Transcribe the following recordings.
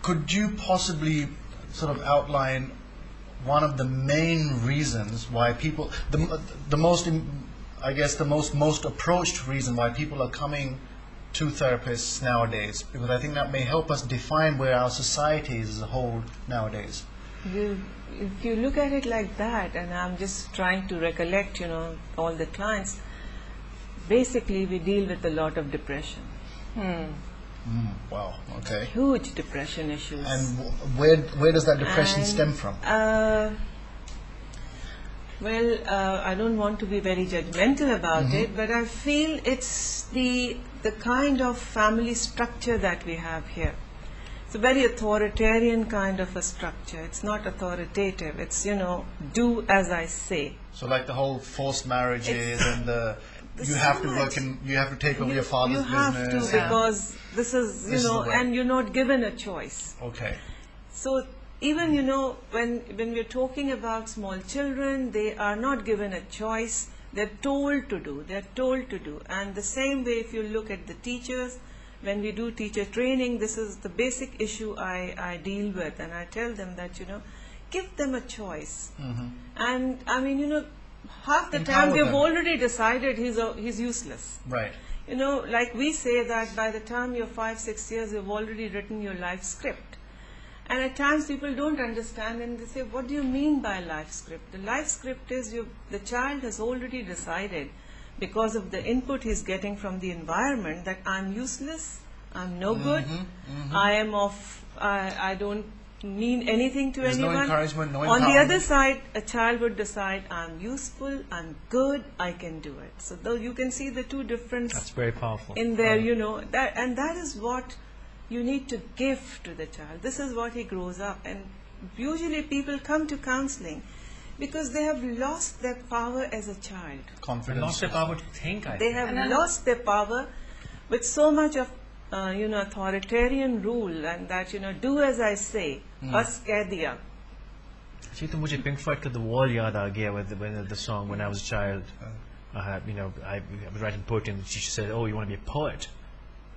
Could you possibly sort of outline one of the main reasons why people, the most, I guess the most approached reason why people are coming to therapists nowadays? Because I think that may help us define where our society is as a whole nowadays. If you look at it like that, and I'm just trying to recollect, all the clients, basically we deal with a lot of depression. Wow, okay. Huge depression issues. And where does that depression stem from? I don't want to be very judgmental about it, but I feel it's the kind of family structure that we have here. It's a very authoritarian kind of a structure. It's not authoritative. It's, do as I say. So like the whole forced marriages and you have to work and you have to take over your father's business. You have to, because this is, and you're not given a choice. Okay. So even, when we're talking about small children, they are not given a choice. They're told to do. They're told to do. And the same way, if you look at the teachers, when we do teacher training, this is the basic issue I deal with. And I tell them that, give them a choice. And, I mean, half the time they've already decided he's useless. Right. Like we say that by the time you're 5-6 years, you've already written your life script. And at times people don't understand and they say, what do you mean by life script? The life script is the child has already decided, because of the input he's getting from the environment, that I'm useless, I'm no good, I don't mean anything to There's anyone. No encouragement, no On the empowerment. other side, a child would decide, I'm useful, I'm good, I can do it. So though you can see the two difference. That's very powerful. In there, that is what you need to give to the child. This is what he grows up. And usually people come to counseling because they have lost their power as a child. Confidence. Lost their power to think, They have lost their power with so much of authoritarian rule, and that do as I say, bas keh diya. Actually, to mujhe Pink Floyd to the Wall yaad aa gaya with the song. When I was a child, I was writing poetry, and the teacher said, "Oh, you want to be a poet?"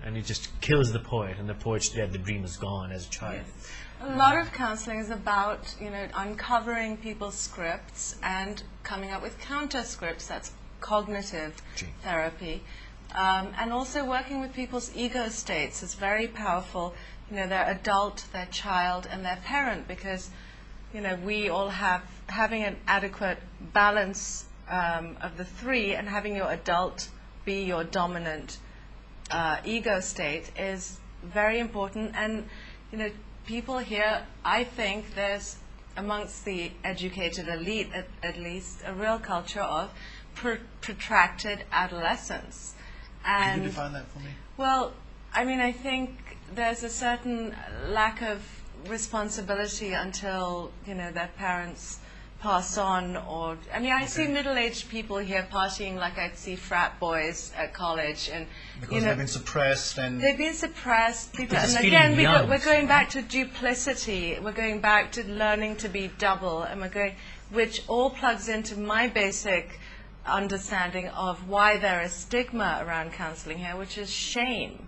And it just kills the poet, and the poet's dead, the dream is gone as a child. Yes. A lot of counseling is about, uncovering people's scripts and coming up with counter scripts. That's cognitive therapy. And also working with people's ego states is very powerful. Their adult, their child, and their parent, because, we all having an adequate balance of the three, and having your adult be your dominant ego state is very important. And people here, I think there's, amongst the educated elite at least, a real culture of protracted adolescence. And can you define that for me? Well, I think there's a certain lack of responsibility until their parents pass on, or I see middle-aged people here partying like I'd see frat boys at college, and because they've been suppressed and they've been suppressed. People, Just and feeling again, young. we're going back to duplicity. We're going back to learning to be double, and which all plugs into my basic understanding of why there is stigma around counseling here, which is shame,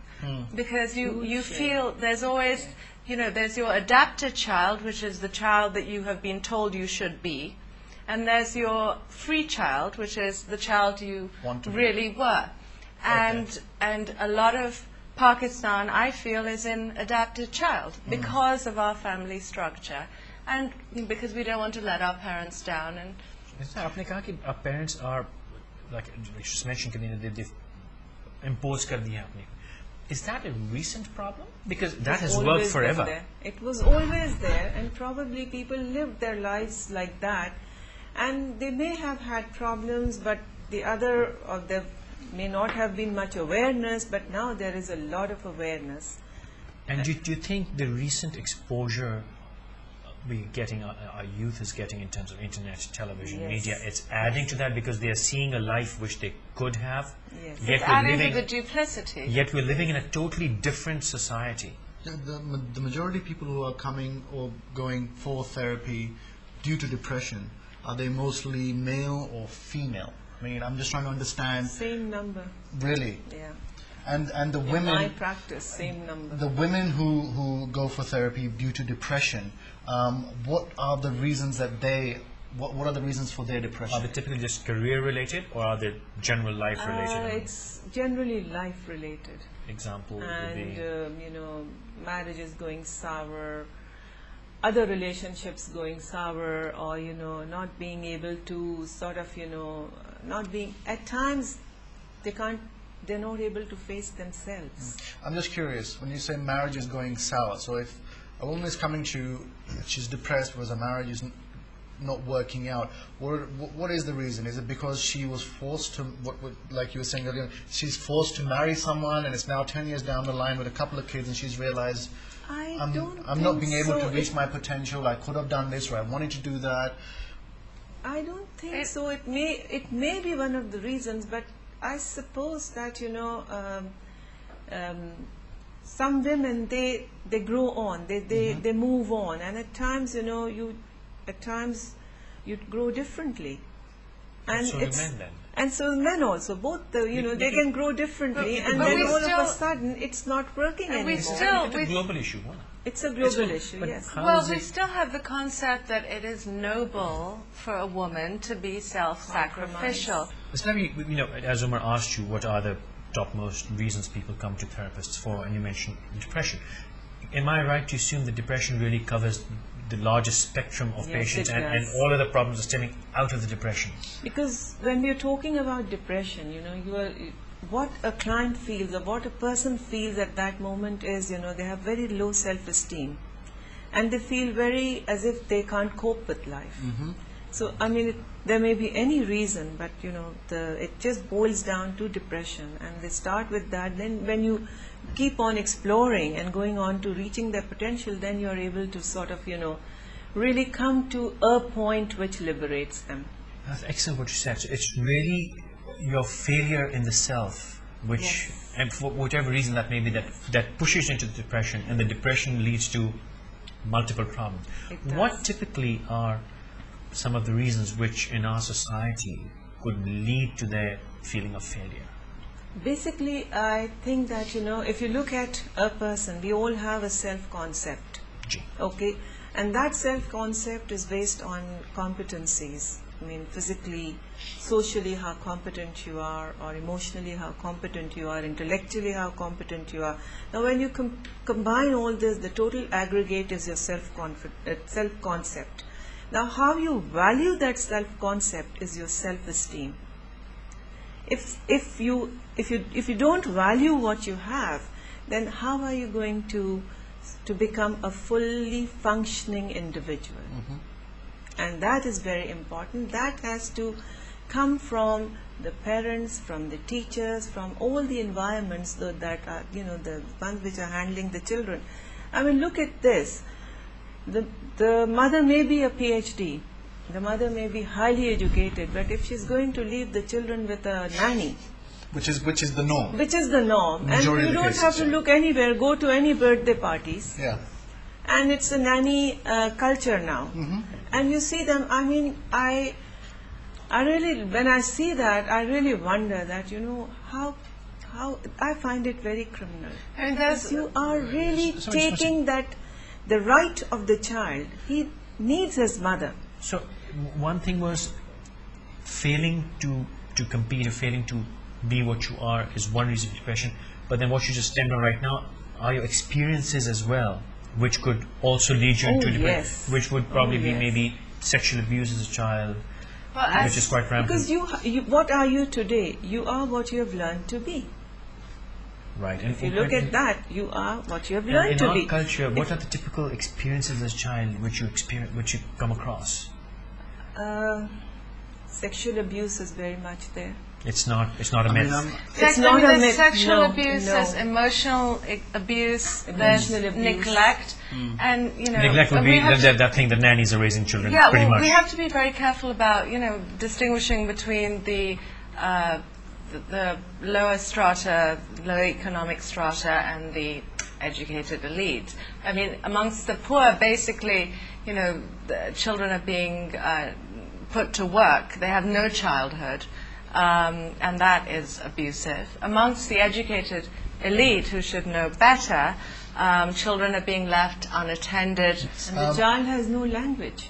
because you feel there's always. There's your adapted child, which is the child that you have been told you should be. And there's your free child, which is the child you really were. And a lot of Pakistan, I feel, is in adapted child because of our family structure. And because we don't want to let our parents down. And आपने कहा कि our parents are, like you just mentioned, they've imposed कर दिया आपने. Is that a recent problem? Because that has worked forever. It was always there, and probably people lived their lives like that, and they may have had problems, but there may not have been much awareness, but now there is a lot of awareness. And do you think the recent exposure our youth is getting in terms of internet, television, media, it's adding to that because they are seeing a life which they could have? Yes. It's adding to the duplicity. Yet we're living in a totally different society. The majority of people who are coming or going for therapy due to depression, are they mostly male or female? I'm just trying to understand. Same number. Really? Yeah. And the In my women, practice, same number. the women who go for therapy due to depression, what are the reasons that what are the reasons for their Are depression? they typically just career related, or are they general life related? It's generally life related. Example would And be you know, marriage is going sour, other relationships going sour, or you know, not being able to sort of, you know, not being, at times they're not able to face themselves. I'm just curious, when you say marriage is going sour, so if a woman is coming to you, she's depressed because her marriage is not working out, what is the reason? Is it because she was forced to, like you were saying earlier, she's forced to marry someone and it's now 10 years down the line with a couple of kids and she's realized, I'm not being able to reach my potential, I could have done this or I wanted to do that. I don't think so. It may be one of the reasons, but I suppose that, you know, some women, they grow on, they move on, and at times, you know, at times you grow differently. And so do men then. And so men also, both you know, they can grow differently, and but then we all of a still- sudden it's not working And we anymore. still- It's a global issue. What? It's a global But issue, yes. how Well, is we it- still have the concept that it is noble for a woman to be self-sacrificial. It's like, you know, as Umar asked you, what are the topmost reasons people come to therapists for, and you mentioned depression. Am I right to assume that depression really covers the largest spectrum of Yes, patients, it and does. all of the problems are stemming out of the depression? Because when we are talking about depression, you know, what a client feels or what a person feels at that moment is, you know, they have very low self-esteem, and they feel very as if they can't cope with life. So, I mean, there may be any reason, but you know, it just boils down to depression, and they start with that. Then when you keep on exploring and going on to reaching their potential, then you are able to sort of, you know, really come to a point which liberates them. That's excellent what you said. So it's really your failure in the self, which, Yes. and for whatever reason that may be, that pushes into the depression, and the depression leads to multiple problems. It does. What typically are some of the reasons which in our society could lead to their feeling of failure? Basically, I think that, you know, if you look at a person, we all have a self-concept, G. okay? And that self-concept is based on competencies. I mean, physically, socially, how competent you are, or emotionally, how competent you are, intellectually, how competent you are. Now, when you combine all this, the total aggregate is your self-concept. Now, how you value that self-concept is your self-esteem. If you don't value what you have, then how are you going to become a fully functioning individual? And that is very important. That has to come from the parents, from the teachers, from all the environments that are, you know, the ones which are handling the children. I mean, look at this. The mother may be a PhD, the mother may be highly educated, but if she's going to leave the children with a nanny, Which is the norm. which is the norm, and Majority you of the don't cases, have to yeah. look anywhere, go to any birthday parties, Yeah. and it's a nanny culture now. And you see them, I mean, I really, when I see that, I really wonder that, you know, how I find it very criminal. And there's You are really Sorry, taking that, the right of the child. He needs his mother. So one thing was failing to compete, or failing to be what you are, is one reason for depression. But then what you just stand on right now are your experiences as well, which could also lead you Oh, into depression, yes. which would probably Oh, be yes. maybe sexual abuse as a child, well, which is quite rampant. Because you, what are you today? You are what you have learned to be. Right. And If you look at that, you are what you have in learned to our be. culture, what are the typical experiences as a child which you come across? Sexual abuse is very much there. It's not a I myth. mean, It's not a there's myth. sexual No, abuse, no. there's emotional abuse, there's Emotional abuse. neglect, and you know, Neglect would and we be have that thing that nannies are raising children, Yeah, pretty well, much. we have to be very careful about, you know, distinguishing between the lower strata, lower economic strata, and the educated elite. I mean, amongst the poor, basically, you know, the children are being put to work. They have no childhood. and that is abusive. Amongst the educated elite who should know better, children are being left unattended. And the child has no language.